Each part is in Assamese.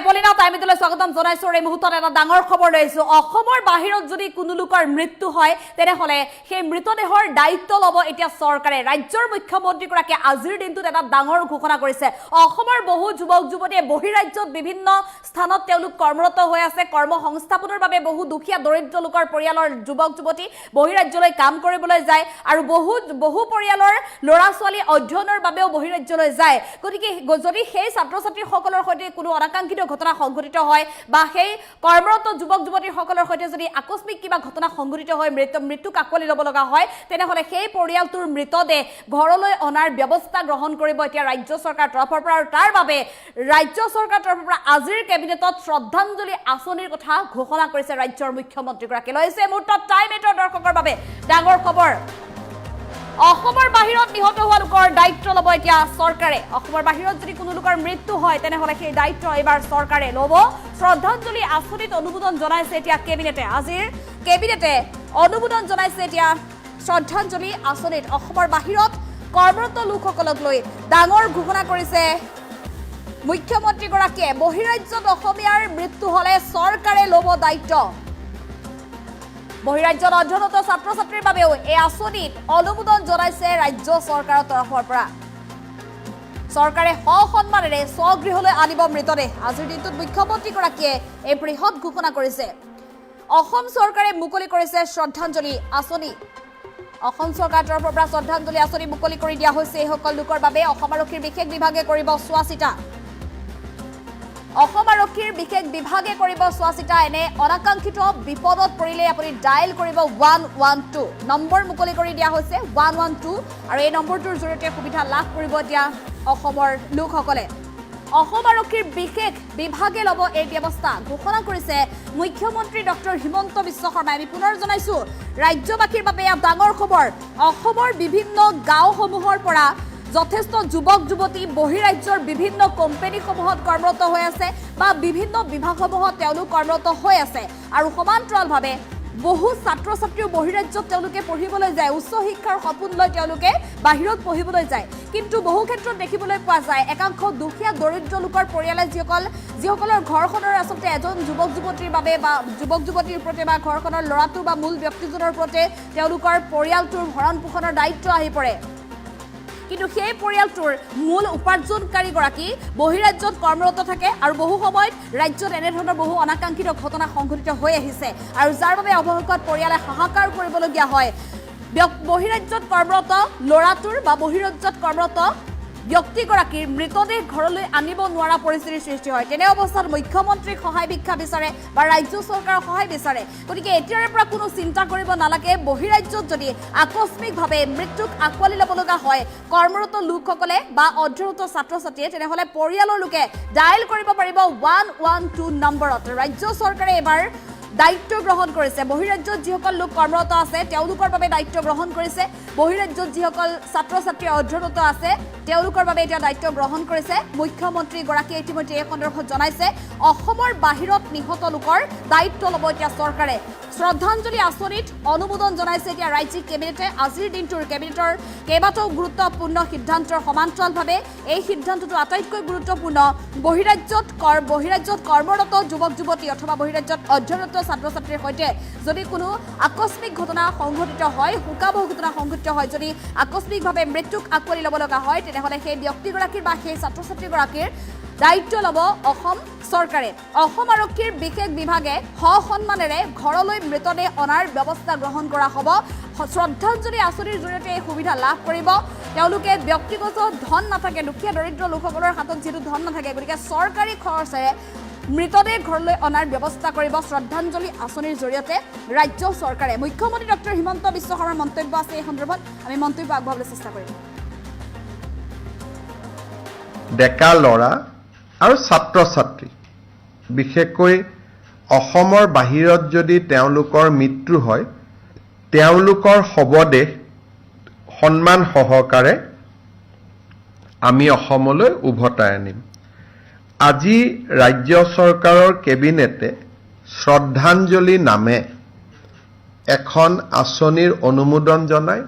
এপলিনা টাইমিটলৈ স্বাগতম জনাইছো। এই মুহূৰ্তত এটা ডাঙৰ খবৰ লৈছো। অসমৰ বাহিৰত যদি কোনো লোকৰ মৃত্যু হয় তেনেহলে সেই মৃতদেহৰ দায়িত্ব ল'ব এতিয়া চৰকাৰে। ৰাজ্যৰ মুখ্যমন্ত্ৰীগৰাকীয়ে আজিৰ দিনটোত এটা ডাঙৰ ঘোষণা কৰিছে। অসমৰ বহু যুৱক যুৱতীয়ে বহিৰাজ্যত বিভিন্ন স্থানত তেওঁলোক কৰ্মৰত হৈ আছে। কৰ্ম সংস্থাপনৰ বাবে বহু দুখীয়া দৰিদ্ৰ লোকৰ পৰিয়ালৰ যুৱক যুৱতী বহিৰাজ্যলৈ কাম কৰিবলৈ যায় আৰু বহু পৰিয়ালৰ ল'ৰা ছোৱালী অধ্যয়নৰ বাবেও বহিৰাজ্যলৈ যায়। গতিকে যদি সেই ছাত্ৰ ছাত্ৰীসকলৰ সৈতে কোনো অনাকাংক্ষিত ঘটনা সংঘটিত হয় বা সেই কৰ্মৰত যুৱক যুৱতীসকলৰ সৈতে যদি আকস্মিক কিবা ঘটনা সংঘটিত হয় মৃত্যুক আঁকোৱালি ল'ব লগা হয় তেনেহলে সেই পৰিয়ালটোৰ মৃতদেহ ঘৰলৈ অনাৰ ব্যৱস্থা গ্ৰহণ কৰিব এতিয়া ৰাজ্য চৰকাৰৰ তৰফৰ পৰা। আৰু তাৰ বাবে ৰাজ্য চৰকাৰৰ তৰফৰ পৰা আজিৰ কেবিনেটত শ্ৰদ্ধাঞ্জলি আঁচনিৰ কথা ঘোষণা কৰিছে ৰাজ্যৰ মুখ্যমন্ত্ৰীগৰাকীয়ে। লৈছে মুহূৰ্তত টাইম 8ৰ দৰ্শকৰ বাবে ডাঙৰ খবৰ। অসমৰ বাহিৰত নিহত হোৱা লোকৰ দায়িত্ব ল'ব এতিয়া চৰকাৰে। অসমৰ বাহিৰত যদি কোনো লোকৰ মৃত্যু হয় তেনেহলে সেই দায়িত্ব এইবাৰ চৰকাৰে ল'ব। শ্ৰদ্ধাঞ্জলি আঁচনিত অনুমোদন জনাইছে এতিয়া কেবিনেটে। আজিৰ কেবিনেটে অনুমোদন জনাইছে এতিয়া শ্ৰদ্ধাঞ্জলি আঁচনিত। অসমৰ বাহিৰত কৰ্মৰত লোকসকলক লৈ ডাঙৰ ঘোষণা কৰিছে মুখ্যমন্ত্ৰীগৰাকীয়ে। বহিৰাজ্যত অসমীয়াৰ মৃত্যু হলে চৰকাৰে ল'ব দায়িত্ব। বহিৰাজ্যত অধ্যয়নৰত ছাত্ৰ ছাত্ৰীৰ বাবেও এই আঁচনিত অনুমোদন জনাইছে ৰাজ্য চৰকাৰৰ তৰফৰ পৰা। চৰকাৰে সসন্মানেৰে স্বগৃহলৈ আনিব মৃতদেহ। আজিৰ দিনটোত মুখ্যমন্ত্ৰীগৰাকীয়ে এই বৃহৎ ঘোষণা কৰিছে। অসম চৰকাৰে মুকলি কৰিছে শ্ৰদ্ধাঞ্জলি আঁচনি। অসম চৰকাৰৰ তৰফৰ পৰা শ্ৰদ্ধাঞ্জলি আঁচনি মুকলি কৰি দিয়া হৈছে। এইসকল লোকৰ বাবে অসম আৰক্ষীৰ বিশেষ বিভাগে কৰিব চোৱা চিতা। অসম আৰক্ষীৰ বিশেষ বিভাগে কৰিব চোৱা চিতা। এনে অনাকাংক্ষিত বিপদত পৰিলে আপুনি ডায়েল কৰিব 112 নম্বৰ মুকলি কৰি দিয়া হৈছে 112 আৰু এই নম্বৰটোৰ জৰিয়তে সুবিধা লাভ কৰিব এতিয়া অসমৰ লোকসকলে। অসম আৰক্ষীৰ বিশেষ বিভাগে ল'ব এই ব্যৱস্থা ঘোষণা কৰিছে মুখ্যমন্ত্ৰী ডক্টৰ হিমন্ত বিশ্ব শৰ্মাই। আমি পুনৰ জনাইছো ৰাজ্যবাসীৰ বাবে এয়া ডাঙৰ খবৰ। অসমৰ বিভিন্ন গাঁওসমূহৰ পৰা যথেষ্ট যুৱক যুৱতী বহিৰাজ্যৰ বিভিন্ন কোম্পানীসমূহত কৰ্মৰত হৈ আছে বা বিভিন্ন বিভাগসমূহত তেওঁলোক কৰ্মৰত হৈ আছে আৰু সমান্তৰালভাৱে বহু ছাত্ৰ ছাত্ৰীও বহিৰাজ্যত তেওঁলোকে পঢ়িবলৈ যায়। উচ্চ শিক্ষাৰ সপোন লৈ তেওঁলোকে বাহিৰত পঢ়িবলৈ যায়। কিন্তু বহু ক্ষেত্ৰত দেখিবলৈ পোৱা যায় একাংশ দুখীয়া দৰিদ্ৰ লোকৰ পৰিয়ালে যিসকলৰ ঘৰখনৰ আচলতে এজন যুৱক যুৱতীৰ বাবে বা যুৱক যুৱতীৰ ওপৰতে বা ঘৰখনৰ ল'ৰাটো বা মূল ব্যক্তিজনৰ ওপৰতে তেওঁলোকৰ পৰিয়ালটোৰ ভৰণ পোষণৰ দায়িত্ব আহি পৰে। কিন্তু সেই পৰিয়ালটোৰ মূল উপাৰ্জনকাৰীগৰাকী বহিৰাজ্যত কৰ্মৰত থাকে আৰু বহু সময়ত ৰাজ্যত এনেধৰণৰ বহু অনাকাংক্ষিত ঘটনা সংঘটিত হৈ আহিছে আৰু যাৰ বাবে অৱশেষত পৰিয়ালে হাহাকাৰ কৰিবলগীয়া হয়। বহিৰাজ্যত কৰ্মৰত ল'ৰাটোৰ বা বহিৰাজ্যত কৰ্মৰত ব্যক্তিগৰাকীৰ মৃতদেহ ঘৰলৈ আনিব নোৱাৰা পৰিস্থিতিৰ সৃষ্টি হয়। তেনে অৱস্থাত মুখ্যমন্ত্ৰীক সহায় ভিক্ষা বিচাৰে বা ৰাজ্য চৰকাৰৰ সহায় বিচাৰে। গতিকে এতিয়াৰে পৰা কোনো চিন্তা কৰিব নালাগে। বহিৰাজ্যত যদি আকস্মিকভাৱে মৃত্যুক আঁকোৱালি ল'ব লগা হয় কৰ্মৰত লোকসকলে বা অধ্যয়নৰত ছাত্ৰ ছাত্ৰীয়ে তেনেহলে পৰিয়ালৰ লোকে ডায়েল কৰিব পাৰিব 112 নম্বৰত। ৰাজ্য চৰকাৰে এবাৰ দায়িত্ব গ্ৰহণ কৰিছে। বহিৰাজ্যত যিসকল লোক কৰ্মৰত আছে তেওঁলোকৰ বাবে দায়িত্ব গ্ৰহণ কৰিছে। বহিৰাজ্যত যিসকল ছাত্ৰ ছাত্ৰী অধ্যয়নৰত আছে তেওঁলোকৰ বাবে এতিয়া দায়িত্ব গ্ৰহণ কৰিছে মুখ্যমন্ত্ৰীগৰাকীয়ে। ইতিমধ্যে এই সন্দৰ্ভত জনাইছে অসমৰ বাহিৰত নিহত লোকৰ দায়িত্ব ল'ব এতিয়া চৰকাৰে। শ্ৰদ্ধাঞ্জলি আঁচনিত অনুমোদন জনাইছে এতিয়া ৰাজ্যিক কেবিনেটে। আজিৰ দিনটোৰ কেবিনেটৰ কেইবাটাও গুৰুত্বপূৰ্ণ সিদ্ধান্তৰ সমান্তৰালভাৱে এই সিদ্ধান্তটো আটাইতকৈ গুৰুত্বপূৰ্ণ। বহিৰাজ্যত কৰ্মৰত যুৱক যুৱতী অথবা বহিৰাজ্যত অধ্যয়নৰত ছাত্ৰ ছাত্ৰীৰ সৈতে যদি কোনো আকস্মিক ঘটনা সংঘটিত হয় শোকাবহ ঘটনা সংঘটিত হয় যদি আকস্মিকভাৱে মৃত্যুক আঁকোৱালি ল'ব লগা হয় তেনেহলে সেই ব্যক্তিগৰাকীৰ বা সেই ছাত্ৰ ছাত্ৰীগৰাকীৰ দায়িত্ব ল'ব অসম চৰকাৰে। অসম আৰক্ষীৰ বিশেষ বিভাগে সসন্মানেৰে ঘৰলৈ মৃতদেহ অনাৰ ব্যৱস্থা গ্ৰহণ কৰা হ'ব। শ্ৰদ্ধাঞ্জলি আঁচনিৰ জৰিয়তে এই সুবিধা লাভ কৰিব। তেওঁলোকে ব্যক্তিগত ধন নাথাকে, দুখীয়া দৰিদ্ৰ লোকসকলৰ হাতত যিহেতু ধন নাথাকে গতিকে চৰকাৰী খৰচেৰে মৃতদেহ ঘৰলৈ অনাৰ ব্যৱস্থা কৰিব শ্ৰদ্ধাঞ্জলি আঁচনিৰ জৰিয়তে ৰাজ্য চৰকাৰে। মুখ্যমন্ত্ৰী ডক্টৰ হিমন্ত বিশ্ব শৰ্মাৰ মন্তব্য আছে এই সন্দৰ্ভত আমি মন্তব্য আগবঢ়াবলৈ চেষ্টা কৰিম। ডেকা ল'ৰা আৰু ছাত্ৰ ছাত্ৰী বিশেষকৈ অসমৰ বাহিৰত যদি তেওঁলোকৰ মৃত্যু হয় তেওঁলোকৰ শৱদেহ সন্মান সহকাৰে আমি অসমলৈ উভতাই আনিম। আজি ৰাজ্য চৰকাৰৰ কেবিনেটে শ্ৰদ্ধাঞ্জলি নামে এখন আঁচনিৰ অনুমোদন জনায়।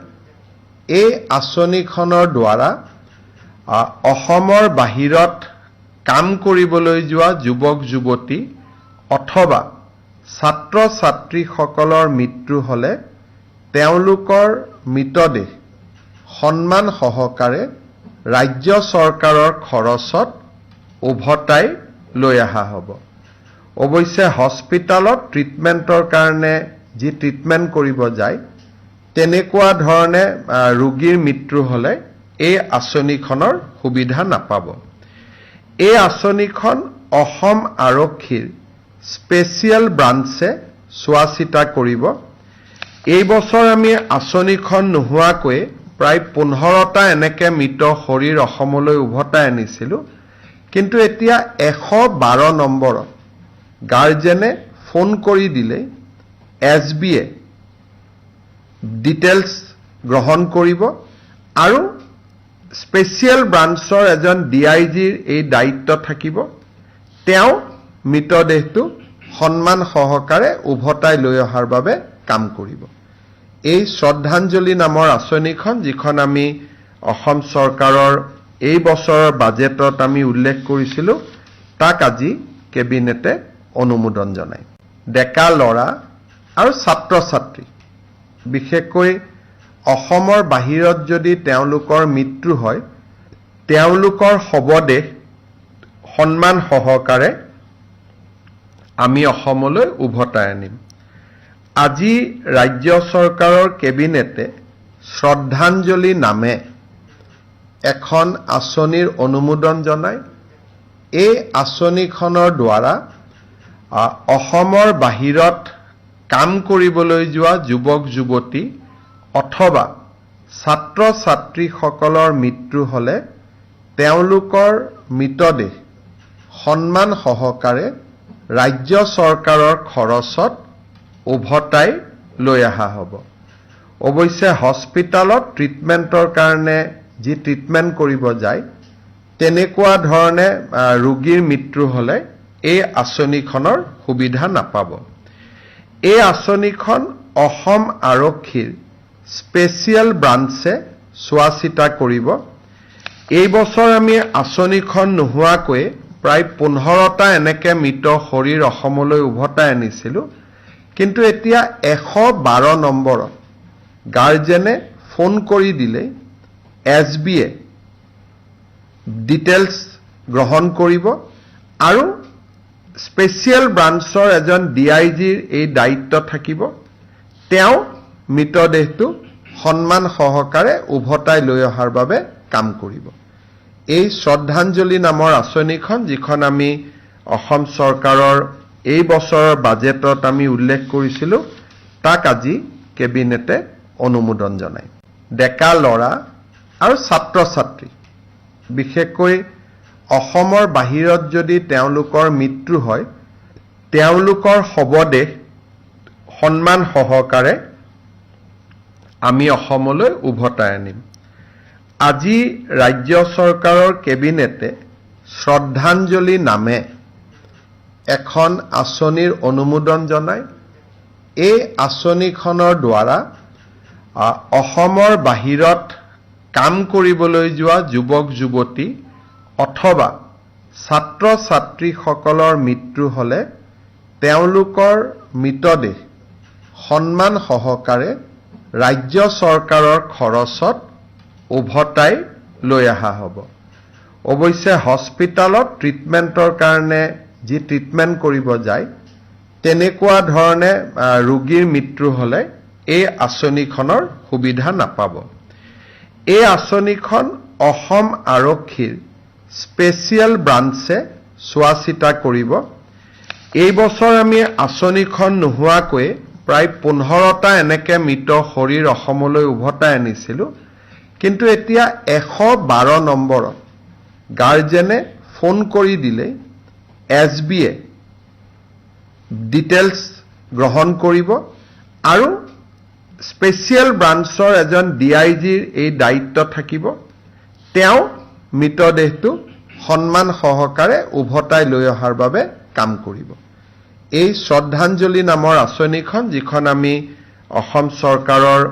এই আঁচনিখনৰ দ্বাৰা অসমৰ বাহিৰত কাম কৰিবলৈ যোৱা যুৱক যুৱতী অথবা ছাত্ৰ ছাত্ৰীসকলৰ মৃত্যু হ'লে তেওঁলোকৰ মৃতদেহ সন্মান সহকাৰে ৰাজ্য চৰকাৰৰ খৰচত উভতাই লৈ অহা হ'ব। অৱশ্যে হস্পিটালত ট্ৰিটমেণ্টৰ কাৰণে যি ট্ৰিটমেণ্ট কৰিব যায় তেনেকুৱা ধৰণে ৰোগীৰ মৃত্যু হ'লে এই আঁচনিখনৰ সুবিধা নাপাব। এই আঁচনিখন অসম আৰক্ষীৰ স্পেচিয়েল ব্ৰাঞ্চে চোৱা চিতা কৰিব। এই বছৰ আমি আঁচনিখন নোহোৱাকৈ প্ৰায় 15টা এনেকৈ মৃত শৰীৰ অসমলৈ উভতাই আনিছিলোঁ, কিন্তু এতিয়া 112 নম্বৰত গাৰ্জেনে ফোন কৰি দিলেই SBয়ে ডিটেইলছ গ্ৰহণ কৰিব আৰু স্পেচিয়েল ব্ৰাঞ্চৰ এজন DIGৰ এই দায়িত্ব থাকিব। তেওঁ মৃতদেহটো সন্মান সহকাৰে উভতাই লৈ অহাৰ বাবে কাম কৰিব। এই শ্ৰদ্ধাঞ্জলি নামৰ আঁচনিখন যিখন আমি অসম চৰকাৰৰ এই বছৰৰ বাজেটত আমি উল্লেখ কৰিছিলোঁ, তাক আজি কেবিনেটে অনুমোদন জনায়। ডেকা ল'ৰা আৰু ছাত্ৰ ছাত্ৰী, বিশেষকৈ অসমৰ বাহিৰত যদি তেওঁলোকৰ মৃত্যু হয় তেওঁলোকৰ শৱদেহ সন্মান সহকাৰে আমি অসমলৈ উভতাই আনিম। আজি ৰাজ্য চৰকাৰৰ কেবিনেটে শ্ৰদ্ধাঞ্জলি নামে এখন আঁচনিৰ অনুমোদন জনায়। এই আঁচনিখনৰ দ্বাৰা অসমৰ বাহিৰত কাম কৰিবলৈ যোৱা যুৱক যুৱতী অথবা ছাত্ৰ ছাত্ৰীসকলৰ মৃত্যু হ'লে তেওঁলোকৰ মৃতদেহ সন্মান সহকাৰে ৰাজ্য চৰকাৰৰ খৰচত উভতাই লৈ অহা হ'ব। অৱশ্যে হস্পিটালত ট্ৰিটমেণ্টৰ কাৰণে যি ট্ৰিটমেণ্ট কৰিব যায় তেনেকুৱা ধৰণে ৰোগীৰ মৃত্যু হ'লে এই আঁচনিখনৰ সুবিধা নাপাব। এই আঁচনিখন অসম আৰক্ষীৰ স্পেচিয়েল ব্ৰাঞ্চে চোৱা চিতা কৰিব। এই বছৰ আমি আঁচনিখন নোহোৱাকৈ প্ৰায় 15টা এনেকৈ মৃত শৰীৰ অসমলৈ উভতাই আনিছিলোঁ, কিন্তু এতিয়া 112 নম্বৰত গাৰ্জেনে ফোন কৰি দিলেই SBয়ে ডিটেইলছ গ্ৰহণ কৰিব আৰু স্পেচিয়েল ব্ৰাঞ্চৰ এজন DIGৰ এই দায়িত্ব থাকিব। তেওঁ মৃতদেহটো সন্মান সহকাৰে উভতাই লৈ অহাৰ বাবে কাম কৰিব। এই শ্ৰদ্ধাঞ্জলি নামৰ আঁচনিখন যিখন আমি অসম চৰকাৰৰ এই বছৰৰ বাজেটত আমি উল্লেখ কৰিছিলোঁ, তাক আজি কেবিনেটে অনুমোদন জনায়। ডেকা ল'ৰা আৰু ছাত্ৰ ছাত্ৰী, বিশেষকৈ অসমৰ বাহিৰত যদি তেওঁলোকৰ মৃত্যু হয় তেওঁলোকৰ শৱদেহ সন্মান সহকাৰে আমি অসমলৈ উভতাই আনিম। আজি ৰাজ্য চৰকাৰৰ কেবিনেটে শ্ৰদ্ধাঞ্জলি নামে এখন আঁচনিৰ অনুমোদন জনায়। এই আঁচনিখনৰ দ্বাৰা অসমৰ বাহিৰত কাম কৰিবলৈ যোৱা যুৱক যুৱতী অথবা ছাত্ৰ ছাত্ৰীসকলৰ মৃত্যু হ'লে তেওঁলোকৰ মৃতদেহ সন্মান সহকাৰে ৰাজ্য চৰকাৰৰ খৰচত উভতাই লৈ অহা হ'ব। অৱশ্যে হস্পিটালত ট্ৰিটমেণ্টৰ কাৰণে যি ট্ৰিটমেণ্ট কৰিব যায় তেনেকুৱা ধৰণে ৰোগীৰ মৃত্যু হ'লে এই আঁচনিখনৰ সুবিধা নাপাব। এই আঁচনিখন অসম আৰক্ষীৰ স্পেচিয়েল ব্ৰাঞ্চে চোৱা চিতা কৰিব। এই বছৰ আমি আঁচনিখন নোহোৱাকৈ প্ৰায় 15টা এনেকৈ মৃত শৰীৰ অসমলৈ উভতাই আনিছিলোঁ, কিন্তু এতিয়া 112 নম্বৰত গাৰ্জেনে ফোন কৰি দিলেই SBয়ে ডিটেইলছ গ্ৰহণ কৰিব আৰু স্পেচিয়েল ব্ৰাঞ্চৰ এজন DIGৰ এই দায়িত্ব থাকিব। তেওঁ মৃতদেহটো সন্মান সহকাৰে উভতাই লৈ অহাৰ বাবে কাম কৰিব। এই শ্ৰদ্ধাঞ্জলি নামৰ আঁচনিখন যিখন আমি অসম চৰকাৰৰ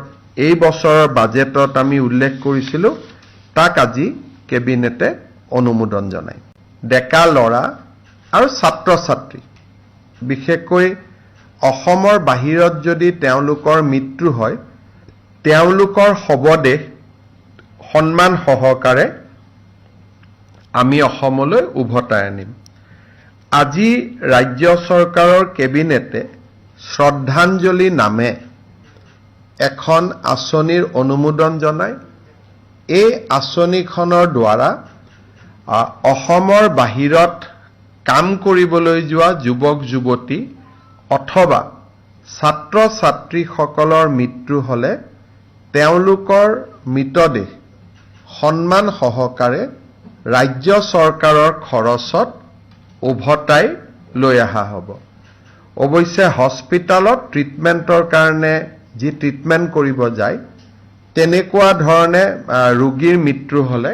এই বছৰৰ বাজেটত আমি উল্লেখ কৰিছিলোঁ, তাক আজি কেবিনেটে অনুমোদন জনায়। ডেকা ল'ৰা আৰু ছাত্ৰ ছাত্ৰী বিশেষকৈ অসমৰ বাহিৰত যদি তেওঁলোকৰ মৃত্যু হয় তেওঁলোকৰ শৱদেহ সন্মান সহকাৰে আমি অসমলৈ উভতাই আনিম। আজি ৰাজ্য চৰকাৰৰ কেবিনেটে শ্ৰদ্ধাঞ্জলি নামে এখন আঁচনিৰ অনুমোদন জনায়। এই আঁচনিখনৰ দ্বাৰা অসমৰ বাহিৰত কাম কৰিবলৈ যোৱা যুৱক যুৱতী অথবা ছাত্ৰ ছাত্ৰীসকলৰ মৃত্যু হ'লে তেওঁলোকৰ মৃতদেহ সন্মান সহকাৰে ৰাজ্য চৰকাৰৰ খৰচত উভতাই লৈ অহা হ'ব। অৱশ্যে হস্পিটালত ট্ৰিটমেণ্টৰ কাৰণে যি ট্ৰিটমেণ্ট কৰিব যায় তেনেকুৱা ধৰণে ৰোগীৰ মৃত্যু হ'লে